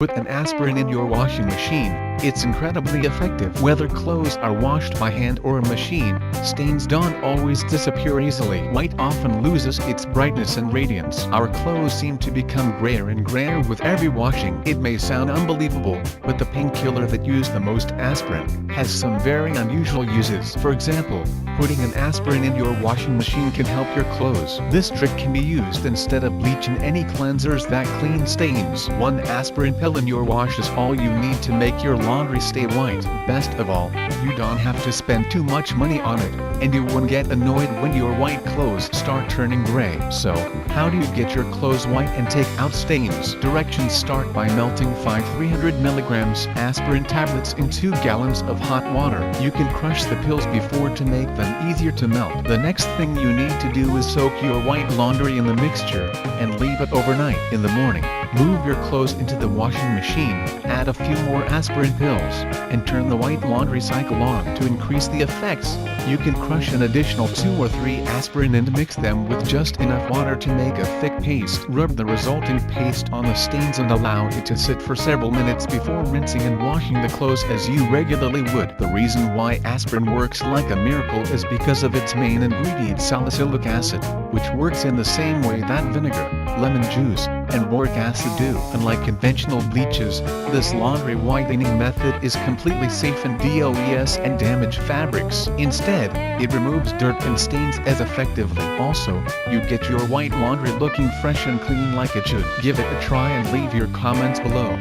Put an aspirin in your washing machine. It's incredibly effective whether clothes are washed by hand or a machine. Stains don't always disappear easily. White often loses its brightness and radiance. Our clothes seem to become grayer and grayer with every washing. It may sound unbelievable, but the painkiller that used the most aspirin has some very unusual uses. For example, putting an aspirin in your washing machine can help your clothes. This trick can be used instead of bleach and any cleansers that clean stains. One aspirin pill in your wash is all you need to make your laundry stay white. Best of all, you don't have to spend too much money on it, and you won't get annoyed when your white clothes start turning gray. So, how do you get your clothes white and take out stains? Directions: start by melting 5 300 mg aspirin tablets in 2 gallons of hot water. You can crush the pills before to make them easier to melt. The next thing you need to do is soak your white laundry in the mixture and leave it overnight. In the morning, move your clothes into the washing machine, add a few more aspirin pills, and turn the white laundry cycle on. To increase the effects, you can crush an additional 2 or 3 aspirin and mix them with just enough water to make a thick paste. Rub the resulting paste on the stains and allow it to sit for several minutes before rinsing and washing the clothes as you regularly would. The reason why aspirin works like a miracle is because of its main ingredient, salicylic acid, which works in the same way that vinegar, lemon juice, and boric acid do. Unlike conventional bleaches, this laundry whitening method is completely safe and DOES and damage fabrics. Instead, it removes dirt and stains as effectively. Also, you get your white laundry looking fresh and clean like it should. Give it a try and leave your comments below.